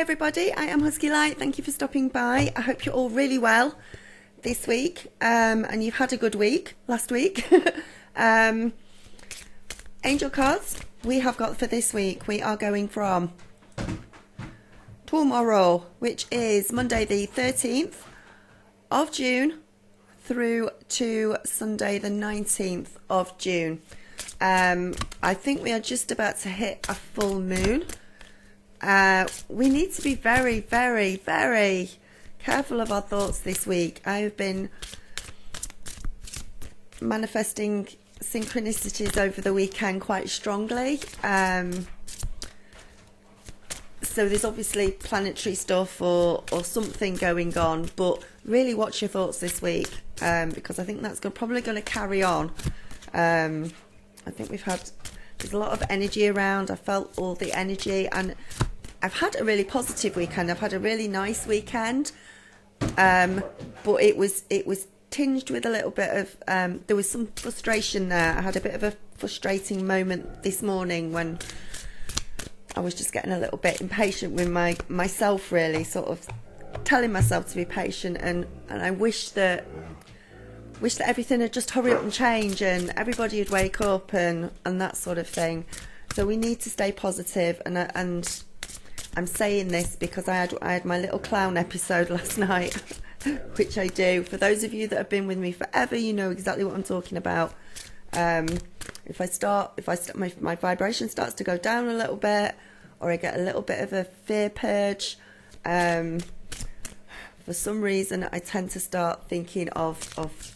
everybody, I am Husky Light. Thank you for stopping by. I hope you're all really well this week and you've had a good week last week. Angel cards we have got for this week. We are going from tomorrow, which is Monday the 13th of June through to Sunday the 19th of June. I think we are just about to hit a full moon. We need to be very, very, very careful of our thoughts this week. I have been manifesting synchronicities over the weekend quite strongly. So there's obviously planetary stuff or something going on, but really watch your thoughts this week, because I think that's probably going to carry on. I think there's a lot of energy around. I felt all the energy, and I've had a really positive weekend. I've had a really nice weekend, but it was tinged with a little bit of there was some frustration there. I had a bit of a frustrating moment this morning when I was just getting a little bit impatient with myself, really, sort of telling myself to be patient, and I wish that everything had just hurry up and change and everybody would wake up and that sort of thing. So we need to stay positive, and I'm saying this because I had my little clown episode last night, which I do. For those of you that have been with me forever, you know exactly what I'm talking about. If my vibration starts to go down a little bit, or I get a little bit of a fear purge, for some reason I tend to start thinking of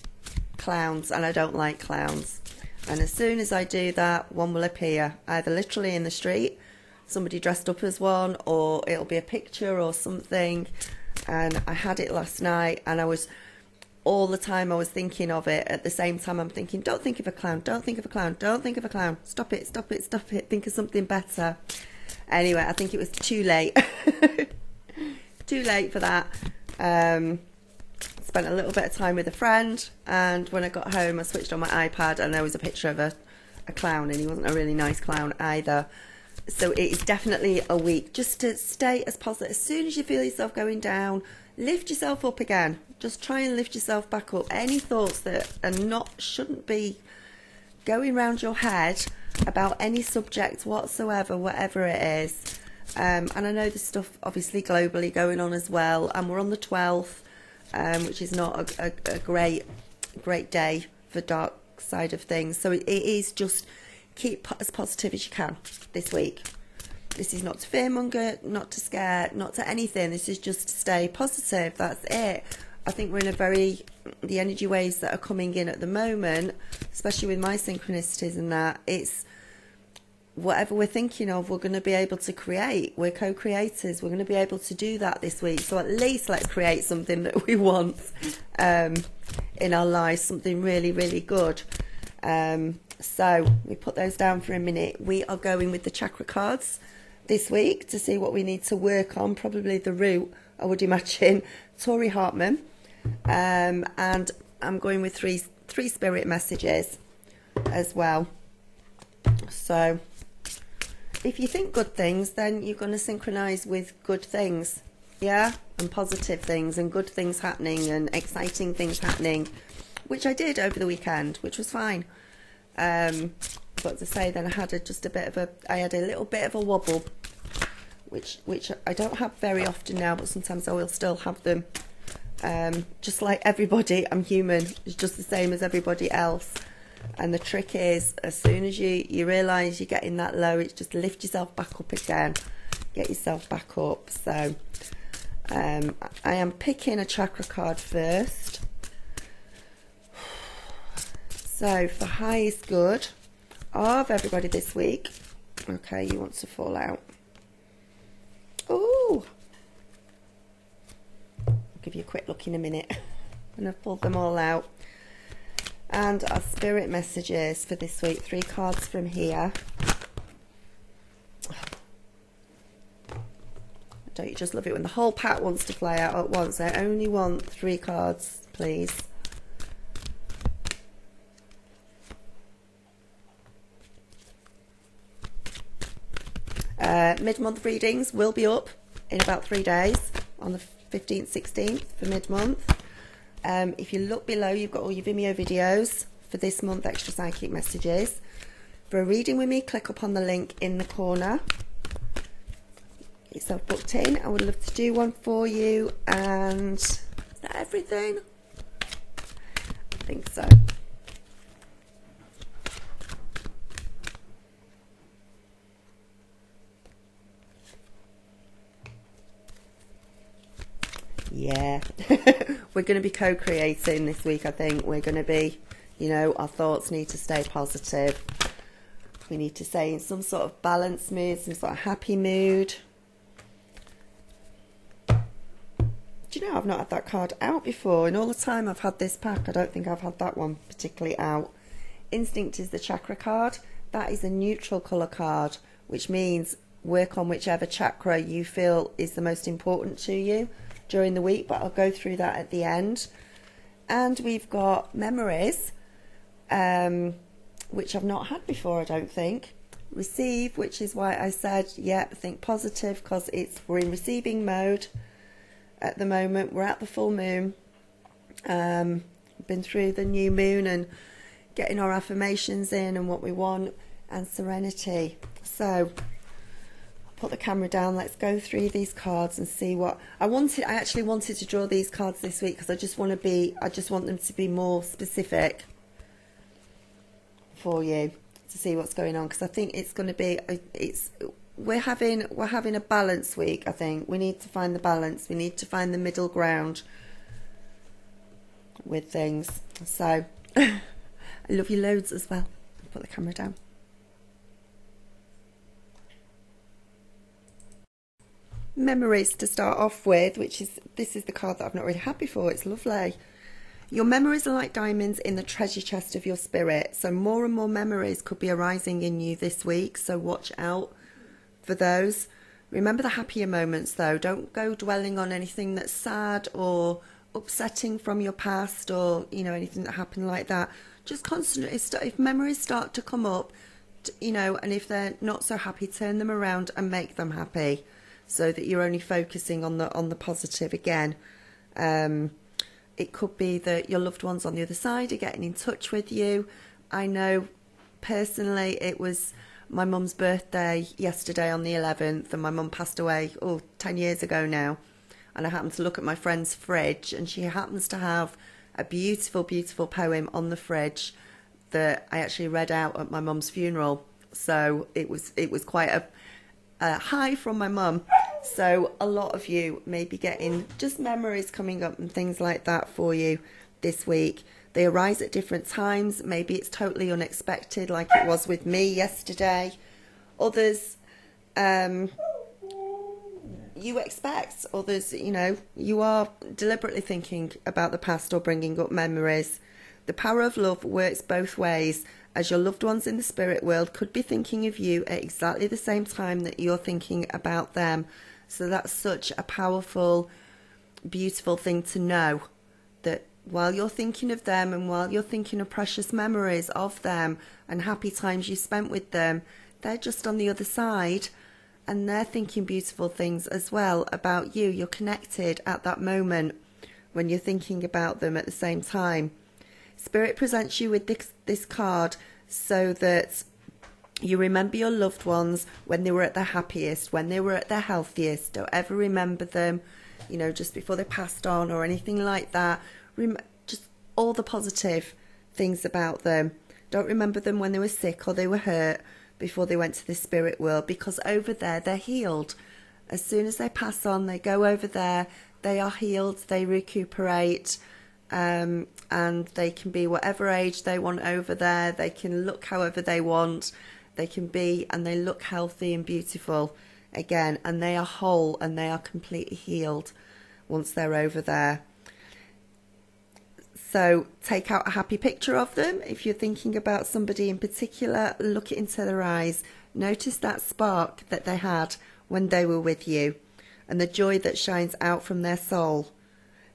clowns, and I don't like clowns. And as soon as I do that, one will appear, either literally in the street, somebody dressed up as one, or it'll be a picture or something. And I had it last night, and all the time I was thinking of it. At the same time I'm thinking, don't think of a clown, don't think of a clown, don't think of a clown, stop it, stop it, stop it, think of something better. Anyway, I think it was too late. Too late for that. Spent a little bit of time with a friend, and when I got home I switched on my iPad and there was a picture of a clown, and he wasn't a really nice clown either. So it is definitely a week just to stay as positive. As soon as you feel yourself going down, lift yourself up again. Just try and lift yourself back up. Any thoughts that shouldn't be going around your head about any subject whatsoever, whatever it is. And I know there's stuff obviously globally going on as well, and we're on the 12th, which is not a great day for dark side of things. So it is just keep as positive as you can this week. This is not to fearmonger, not to scare, not to anything. This is just to stay positive. That's it. I think we're in the energy waves that are coming in at the moment, especially with my synchronicities and that, it's whatever we're thinking of, we're going to be able to create. We're co-creators. We're going to be able to do that this week. So at least let's create something that we want in our lives, something really, really good. So we put those down for a minute. We are going with the chakra cards this week to see what we need to work on. Probably the root, I would imagine. Tori Hartman. And I'm going with three spirit messages as well. So if you think good things, then you're going to synchronize with good things, yeah, and positive things and good things happening and exciting things happening, which I did over the weekend, which was fine. But to say, then I had a little bit of a wobble, which I don't have very often now, but sometimes I will still have them. Just like everybody, I'm human. It's just the same as everybody else. And the trick is, as soon as you realise you're getting that low, it's just lift yourself back up again. Get yourself back up. So I am picking a chakra card first. So for highest good of everybody this week. Okay, you want to fall out. Ooh. I'll give you a quick look in a minute. And I've pulled them all out. And our spirit messages for this week. 3 cards from here. Don't you just love it when the whole pack wants to fly out at once? I only want 3 cards, please. Mid-month readings will be up in about 3 days on the 15th, 16th for mid-month. If you look below, you've got all your Vimeo videos for this month, extra psychic messages. For a reading with me, click up on the link in the corner. Get yourself booked in. I would love to do one for you. And is that everything? I think so. Yeah, we're going to be co-creating this week. I think we're going to be, you know, our thoughts need to stay positive. We need to stay in some sort of balanced mood, some sort of happy mood. Do you know, I've not had that card out before. In all the time I've had this pack, I don't think I've had that one particularly out. Instinct is the chakra card. That is a neutral colour card, which means work on whichever chakra you feel is the most important to you during the week, but I'll go through that at the end. And we've got memories, which I've not had before, I don't think. Receive, which is why I said, yeah, think positive, because we're in receiving mode at the moment. We're at the full moon. Been through the new moon and getting our affirmations in and what we want, and serenity. So put the camera down. Let's go through these cards and see what I wanted. I actually wanted to draw these cards this week because I just want them to be more specific for you to see what's going on, because I think it's going to be we're having a balanced week. I think we need to find the balance. We need to find the middle ground with things. So I love you loads as well. Put the camera down. Memories to start off with, this is the card that I've not really had before. It's lovely. Your memories are like diamonds in the treasure chest of your spirit. So more and more memories could be arising in you this week. So watch out for those. Remember the happier moments though. Don't go dwelling on anything that's sad or upsetting from your past, or, you know, anything that happened like that. Just constantly, if memories start to come up, you know, and if they're not so happy, turn them around and make them happy, so that you're only focusing on the positive again. It could be that your loved ones on the other side are getting in touch with you. I know personally it was my mum's birthday yesterday on the 11th, and my mum passed away 10 years ago now. And I happened to look at my friend's fridge, and she happens to have a beautiful, beautiful poem on the fridge that I actually read out at my mum's funeral. So it was quite a high from my mum. So a lot of you may be getting just memories coming up and things like that for you this week. They arise at different times. Maybe it's totally unexpected, like it was with me yesterday. Others, you expect. Others, you know, you are deliberately thinking about the past or bringing up memories. The power of love works both ways, as your loved ones in the spirit world could be thinking of you at exactly the same time that you're thinking about them. So that's such a powerful, beautiful thing to know, that while you're thinking of them and while you're thinking of precious memories of them and happy times you spent with them, they're just on the other side and they're thinking beautiful things as well about you. You're connected at that moment when you're thinking about them at the same time. Spirit presents you with this card so that you remember your loved ones when they were at their happiest, when they were at their healthiest. Don't ever remember them, you know, just before they passed on or anything like that. Just all the positive things about them. Don't remember them when they were sick or they were hurt before they went to the spirit world, because over there they're healed. As soon as they pass on, they go over there, they are healed, they recuperate, and they can be whatever age they want over there. They can look however they want. They can be, and they look healthy and beautiful again, and they are whole and they are completely healed once they're over there. So take out a happy picture of them. If you're thinking about somebody in particular, look into their eyes. Notice that spark that they had when they were with you and the joy that shines out from their soul.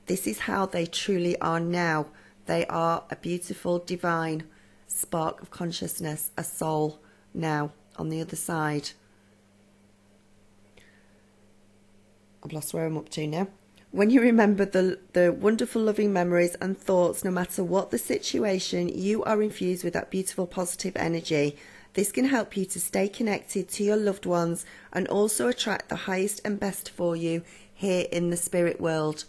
This is how they truly are now. They are a beautiful, divine spark of consciousness, a soul now on the other side. I've lost where I'm up to now. When you remember the wonderful loving memories and thoughts, no matter what the situation, you are infused with that beautiful positive energy. This can help you to stay connected to your loved ones and also attract the highest and best for you here in the spirit world,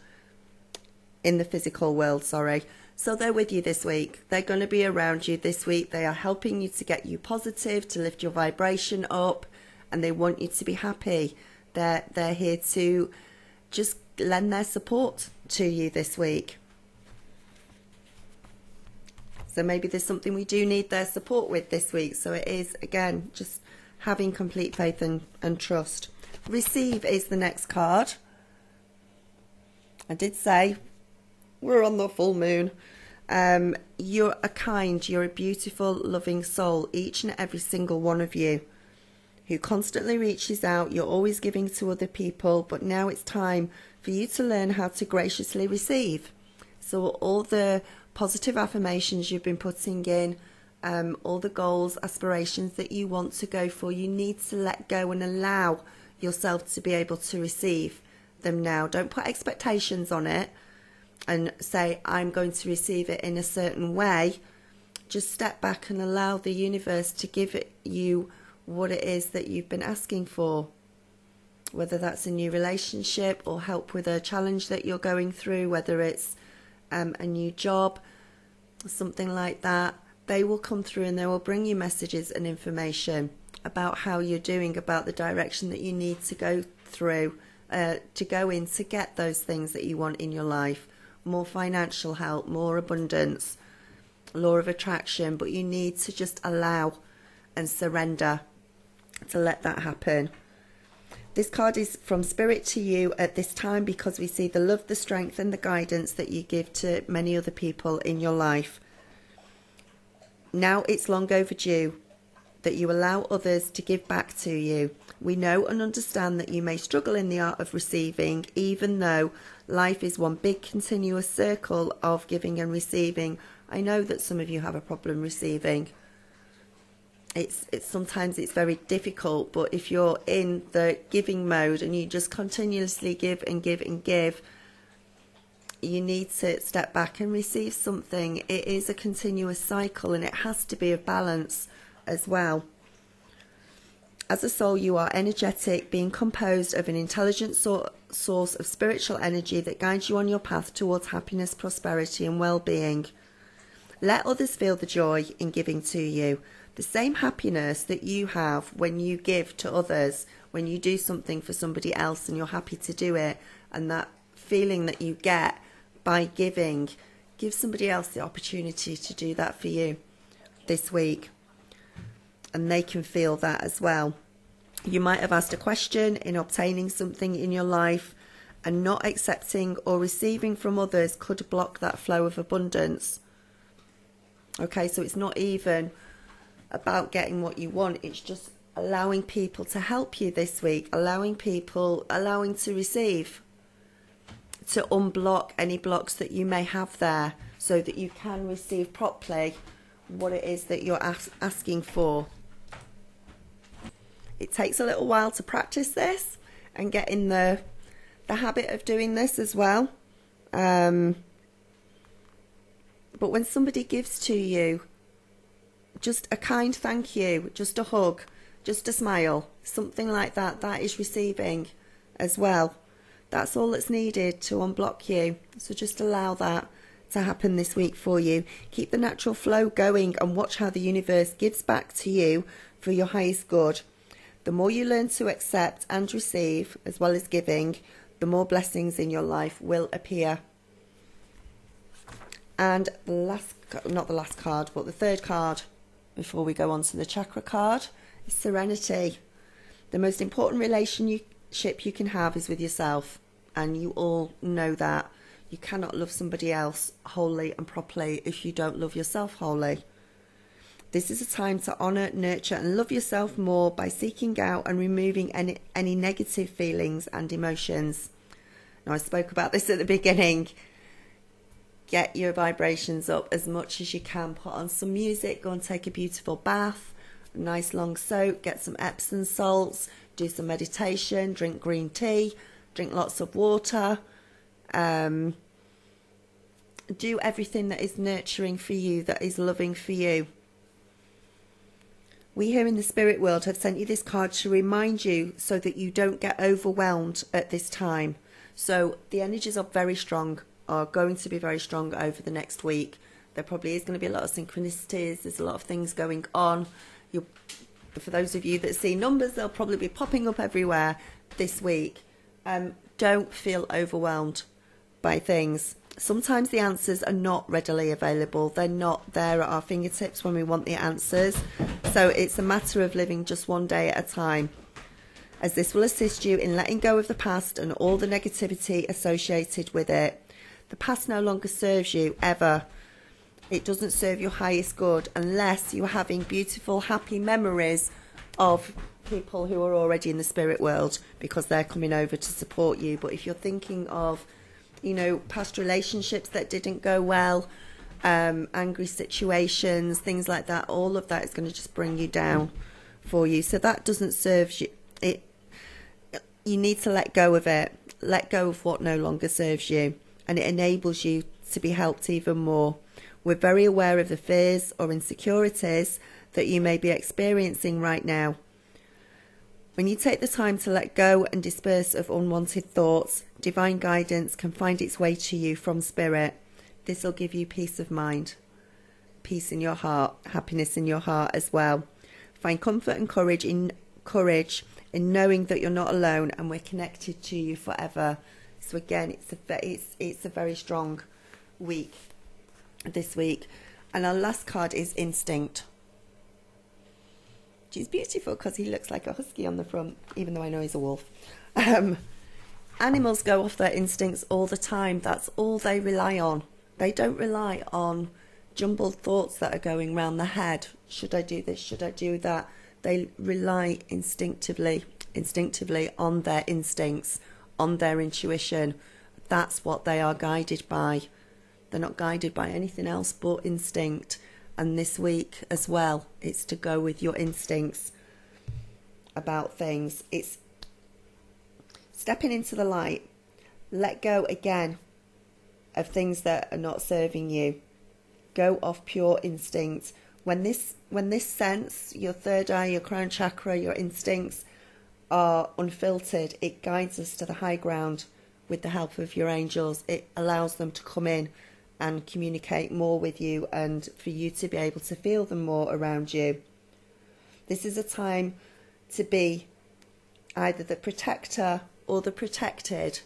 in the physical world, sorry. So they're with you this week. They're going to be around you this week. They are helping you to get you positive, to lift your vibration up, and they want you to be happy. They're here to just lend their support to you this week. So maybe there's something we do need their support with this week. So it is, again, just having complete faith and trust. Receive is the next card. I did say we're on the full moon. You're a kind, you're a beautiful, loving soul, each and every single one of you, who constantly reaches out. You're always giving to other people, but now it's time for you to learn how to graciously receive. So all the positive affirmations you've been putting in, all the goals, aspirations that you want to go for, you need to let go and allow yourself to be able to receive them now. Don't put expectations on it and say, I'm going to receive it in a certain way. Just step back and allow the universe to give you what it is that you've been asking for. Whether that's a new relationship or help with a challenge that you're going through, whether it's a new job, something like that, they will come through and they will bring you messages and information about how you're doing, about the direction that you need to go through, to go in to get those things that you want in your life. More financial help, more abundance, law of attraction, but you need to just allow and surrender to let that happen. This card is from Spirit to you at this time because we see the love, the strength and the guidance that you give to many other people in your life. Now it's long overdue that you allow others to give back to you. We know and understand that you may struggle in the art of receiving, even though life is one big continuous circle of giving and receiving. I know that some of you have a problem receiving. It's sometimes it's very difficult, but if you're in the giving mode and you just continuously give and give and give, you need to step back and receive something. It is a continuous cycle and it has to be a balance as well. As a soul, you are energetic, being composed of an intelligent source of spiritual energy that guides you on your path towards happiness, prosperity and well-being. Let others feel the joy in giving to you. The same happiness that you have when you give to others, when you do something for somebody else and you're happy to do it, and that feeling that you get by giving, give somebody else the opportunity to do that for you this week. And they can feel that as well. You might have asked a question in obtaining something in your life, and not accepting or receiving from others could block that flow of abundance. Okay, so it's not even about getting what you want, it's just allowing people to help you this week, allowing to receive, to unblock any blocks that you may have there so that you can receive properly what it is that you're asking for. It takes a little while to practice this and get in the habit of doing this as well. But when somebody gives to you, just a kind thank you, just a hug, just a smile, something like that, that is receiving as well. That's all that's needed to unblock you. So just allow that to happen this week for you. Keep the natural flow going and watch how the universe gives back to you for your highest good. The more you learn to accept and receive, as well as giving, the more blessings in your life will appear. And not the last card, but the third card before we go on to the chakra card is serenity. The most important relationship you can have is with yourself, and you all know that. You cannot love somebody else wholly and properly if you don't love yourself wholly. This is a time to honour, nurture and love yourself more by seeking out and removing any negative feelings and emotions. Now, I spoke about this at the beginning. Get your vibrations up as much as you can. Put on some music, go and take a beautiful bath, a nice long soak, get some Epsom salts, do some meditation, drink green tea, drink lots of water, do everything that is nurturing for you, that is loving for you. We here in the spirit world have sent you this card to remind you so that you don't get overwhelmed at this time. So the energies are very strong, are going to be very strong over the next week. There probably is going to be a lot of synchronicities. There's a lot of things going on. For those of you that see numbers, they'll probably be popping up everywhere this week. Don't feel overwhelmed by things. Sometimes the answers are not readily available. They're not there at our fingertips when we want the answers. So it's a matter of living just one day at a time, as this will assist you in letting go of the past and all the negativity associated with it. The past no longer serves you, ever. It doesn't serve your highest good unless you're having beautiful, happy memories of people who are already in the spirit world, because they're coming over to support you. But if you're thinking of, you know, past relationships that didn't go well, angry situations, things like that, all of that is going to just bring you down for you. So that doesn't serve you. You need to let go of it. Let go of what no longer serves you, and it enables you to be helped even more. We're very aware of the fears or insecurities that you may be experiencing right now. When you take the time to let go and disperse of unwanted thoughts, divine guidance can find its way to you from spirit. This will give you peace of mind, peace in your heart, happiness in your heart as well. Find comfort and courage in knowing that you're not alone and we're connected to you forever. So again, it's a very strong week this week. And our last card is Instinct, which is beautiful because he looks like a husky on the front, even though I know he's a wolf. Animals go off their instincts all the time. That's all they rely on. They don't rely on jumbled thoughts that are going round the head. Should I do this? Should I do that? They rely instinctively on their instincts, on their intuition. That's what they are guided by. They're not guided by anything else but instinct. And this week as well, it's to go with your instincts about things. It's stepping into the light. Let go again of things that are not serving you. Go off pure instinct. When this sense, your third eye, your crown chakra, your instincts are unfiltered, it guides us to the high ground with the help of your angels. It allows them to come in and communicate more with you, and for you to be able to feel them more around you. This is a time to be either the protector or the protected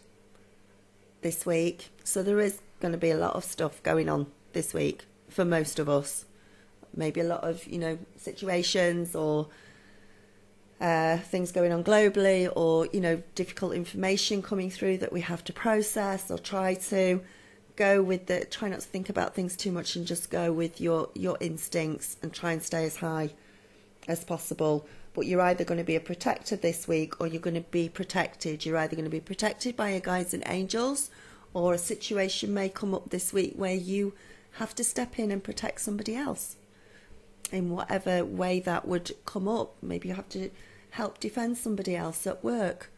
this week. So there is going to be a lot of stuff going on this week for most of us. Maybe a lot of, situations or things going on globally, or, difficult information coming through that we have to process, or try not to think about things too much and just go with your instincts and try and stay as high as possible. But you're either going to be a protector this week or you're going to be protected. You're either going to be protected by your guides and angels, or a situation may come up this week where you have to step in and protect somebody else in whatever way that would come up. Maybe you have to help defend somebody else at work.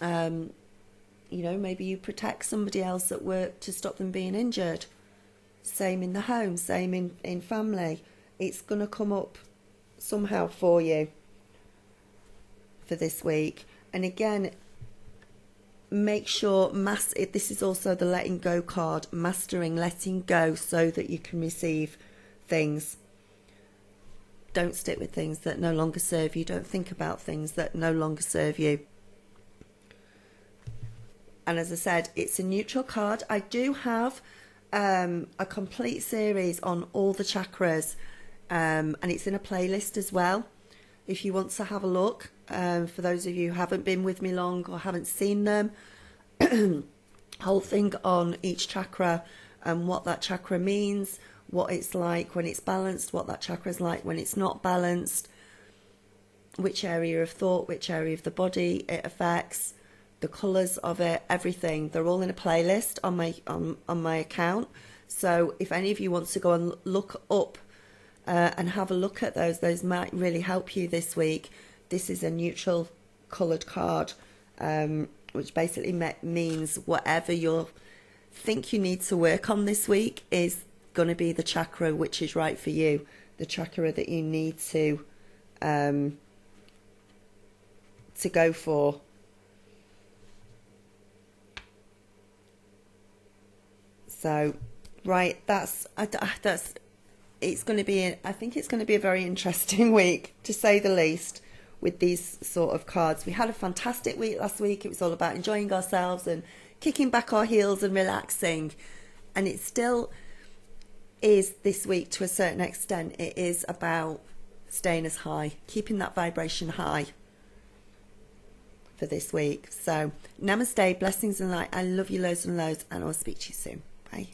Maybe you protect somebody else at work to stop them being injured. Same in the home, same in family. It's going to come up somehow for you for this week. And again, make sure, this is also the letting go card, mastering, letting go so that you can receive things. Don't stick with things that no longer serve you. Don't think about things that no longer serve you. And as I said, it's a neutral card. I do have a complete series on all the chakras, and it's in a playlist as well, if you want to have a look. For those of you who haven't been with me long or haven't seen them, whole thing on each chakra and what that chakra means, what it's like when it's balanced, what that chakra is like when it's not balanced, which area of thought, which area of the body it affects, the colours of it, everything. They're all in a playlist on my account. So if any of you want to go and look up and have a look at those might really help you this week. This is a neutral coloured card which basically means whatever you think you need to work on this week is going to be the chakra which is right for you, the chakra that you need to go for. So, right, it's going to be, I think it's going to be a very interesting week, to say the least, with these sort of cards. We had a fantastic week last week. It was all about enjoying ourselves and kicking back our heels and relaxing. And it still is this week to a certain extent. It is about staying as high, keeping that vibration high for this week. So, namaste, blessings and light. I love you loads and loads, and I'll speak to you soon. Bye.